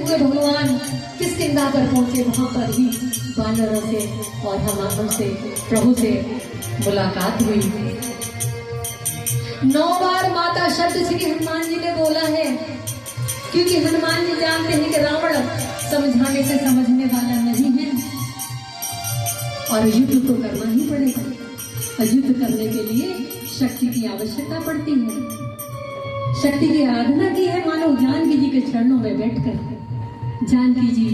हुए भगवान किष्किंधा पर पहुंचे, वहां पर ही वानरों से और हनुमान से प्रभु से मुलाकात हुई। 9 बार माता शब्द श्री हनुमान जी ने बोला है, क्योंकि हनुमान जी जानते हैं कि रावण समझाने से समझने वाला नहीं है और युद्ध तो करना ही पड़ेगा। और युद्ध करने के लिए शक्ति की आवश्यकता पड़ती है। शक्ति की आराधना की है मानो जानकी जी के चरणों में बैठकर। जानकी जी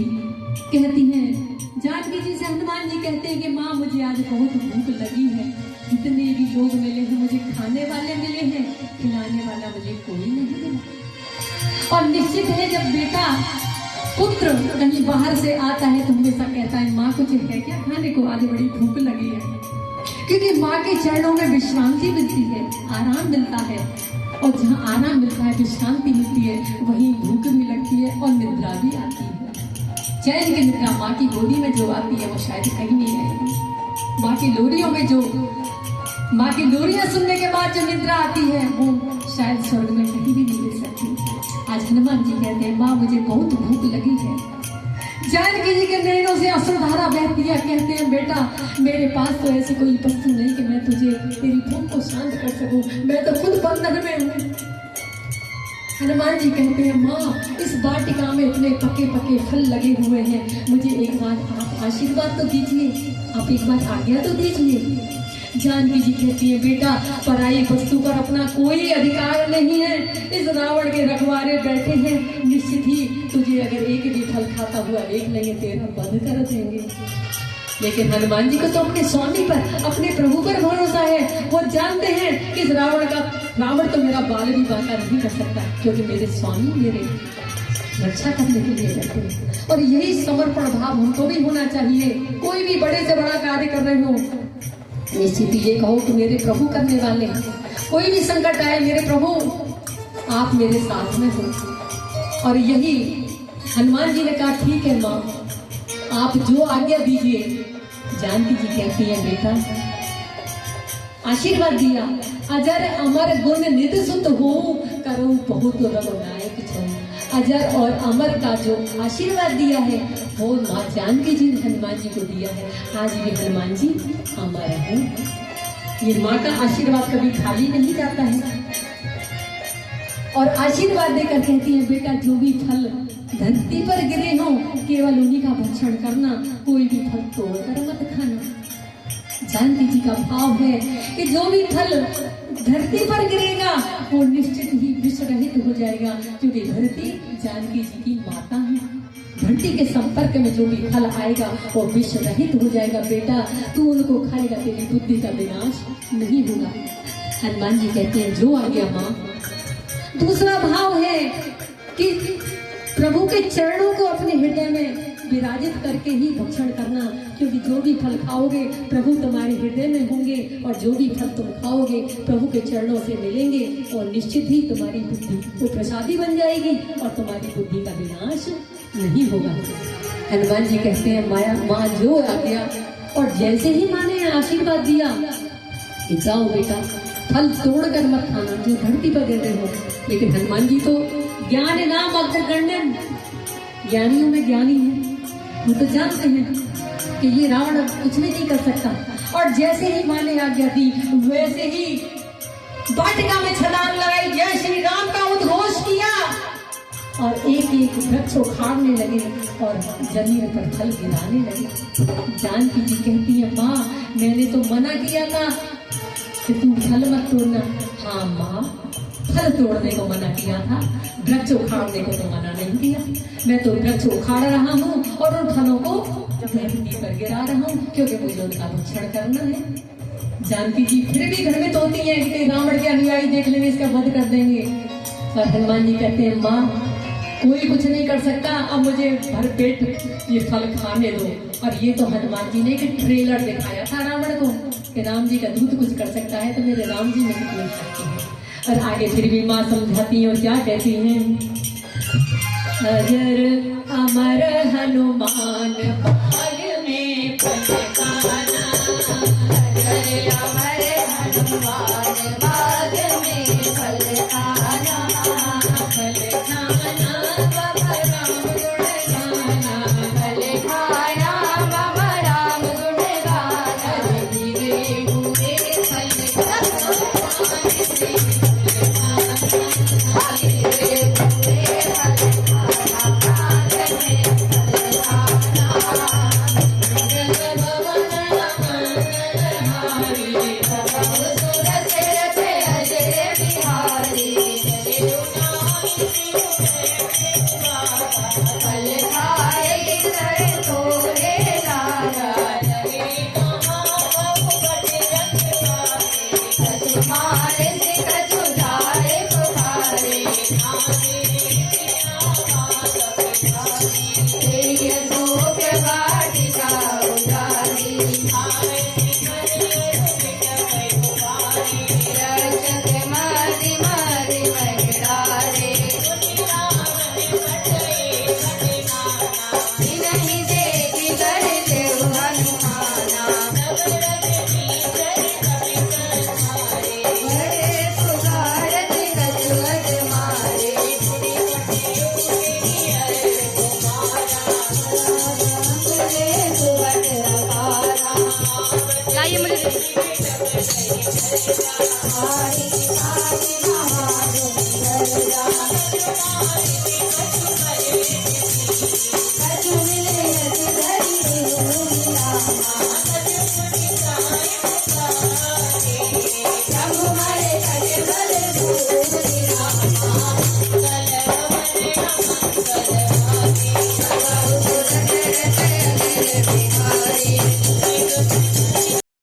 कहती हैं, जानकी जी से हनुमान जी कहते हैं कि माँ मुझे आज बहुत भूख लगी है, जितने भी लोग मिले हैं मुझे खाने वाले मिले हैं, खिलाने वाला मुझे कोई नहीं मिला। और निश्चित है जब बेटा पुत्र कहीं बाहर से आता है तो हमेशा कहता है माँ कुछ है क्या खाने को, आज बड़ी भूख लगी है। क्योंकि माँ के चरणों में विश्रांति मिलती है, आराम मिलता है, और जहाँ आराम मिलता है, विश्रांति मिलती है, वहीं भूख भी लगती है और निद्रा भी आती है। चैन की निद्रा माँ की गोदी में जो आती है वो शायद कहीं नहीं आएगी। माँ की लोरियों में जो माँ की लोरियां सुनने के बाद जो निद्रा आती है वो शायद स्वर्ग में कहीं भी नहीं मिल सकती। आज हनुमान जी कहते हैं माँ मुझे बहुत भूख लगी है। जानकी जी के नैनों से अश्रुधारा बहती है, कहते हैं बेटा मेरे पास तो ऐसी कोई वस्तु नहीं कि मैं तुझे तेरी भूख को शांत कर सकूं, मैं तो खुद बंधन में हूँ। हनुमान जी कहते हैं माँ इस वाटिका में इतने पके पके फल लगे हुए हैं, मुझे एक बार आप आशीर्वाद तो दीजिए, आप एक बार आज्ञा तो दीजिए। जानकी जी कहती है बेटा पराई वस्तु पर अपना कोई अधिकार नहीं है, इस रावण के रखवारे बैठे हैं, निश्चित ही तुझे अगर एक भी फल खाता हुआ देख लेंगे तेरा वध कर देंगे। लेकिन हनुमान जी को तो अपने स्वामी पर, अपने प्रभु पर भरोसा है। वो जानते हैं कि इस रावण तो मेरा बाल भी बांका नहीं कर सकता, क्योंकि मेरे स्वामी मेरे रक्षा करने के लिए बैठे हैं। और यही समर्पण भाव हमको भी होना चाहिए। कोई भी बड़े से बड़ा कार्य कर रहे हो, निश्चित ये कहो कि मेरे प्रभु करने वाले हैं। कोई भी संकट आए मेरे प्रभु आप मेरे साथ में हो। और यही हनुमान जी ने कहा ठीक है माँ आप जो आज्ञा दीजिए। जानकी जी कहती है बेटा आशीर्वाद दिया, अजर अमर गुण निध सुत हो, करो बहुत रघुनायक छो। अजर और अमर का जो आशीर्वाद दिया है वो माँ जानकी जी ने हनुमान जी को दिया है। आज भी हनुमान जी अमर है। ये माँ का आशीर्वाद कभी खाली नहीं जाता है। और आशीर्वाद देकर कहती है बेटा जो भी फल धरती पर गिरे हों केवल उन्हीं का भक्षण करना, कोई भी फल तोड़कर मत खाना। जानकी जी का भाव है कि जो भी फल धरती पर गिरेगा वो निश्चित ही विष रहित हो जाएगा, क्योंकि धरती जानकी जी की माता है। धरती के संपर्क में जो भी फल आएगा वो विष रहित हो जाएगा। बेटा तू उनको खाएगा, तेरी बुद्धि का विनाश नहीं होगा। हनुमान जी कहते हैं जो आ गया माँ। दूसरा भाव है कि प्रभु के चरणों को अपने हृदय में विराजित करके ही भक्षण करना, क्योंकि जो भी फल खाओगे प्रभु तुम्हारे हृदय में होंगे, और जो भी फल तुम खाओगे प्रभु के चरणों से मिलेंगे, और निश्चित ही तुम्हारी बुद्धि वो प्रसादी बन जाएगी और तुम्हारी बुद्धि का विनाश नहीं होगा। हनुमान जी कहते हैं माया माँ जो आ गया। और जैसे ही माँ ने आशीर्वाद दिया कि जाओ बेटा फल तोड़कर मत खाना जो धरती पर गिर रहे हो। लेकिन हनुमान जी तो ज्ञान नाम अग्रगण्य, ज्ञानियों में ज्ञानी है, वो तो जानते हैं कि ये रावण कुछ भी नहीं कर सकता। और जैसे ही माँ ने आज्ञा दी वैसे ही वाटिका में छलांग लगाई, जय श्री राम का उद्घोष किया और एक एक वृक्ष उखाड़ने लगे और जमीन पर फल गिराने लगे। जानकी जी कहती है माँ मैंने तो मना किया था कि तू फल मत तोड़ना। हाँ माँ फल तोड़ने को मना किया था, वृक्ष उखाड़ने को तो मना नहीं किया। मैं तो वृक्ष उखाड़ रहा हूँ और उन फलों को धरती पर गिरा रहा हूँ, क्योंकि मुझे उनका भक्षण करना है। जानकी जी फिर भी भ्रमित होती है कि रावण के अनुयायी देख लेंगे इसका वध कर देंगे। और हनुमान जी कहते हैं माँ कोई कुछ नहीं कर सकता, अब मुझे भर पेट ये फल खाने दो। और ये तो हनुमान जी ने एक ट्रेलर दिखाया था रावण को कि राम जी का दूत कुछ कर सकता है तो मेरे राम जी में कितनी शक्ति है। और आगे फिर भी माँ समझाती है और क्या कहती हैं, अजर अमर हनुमान बाग में पलकाना, अजर अमर हनुमान बाग में पलकाना, पलकाना बाबा राम गुण आए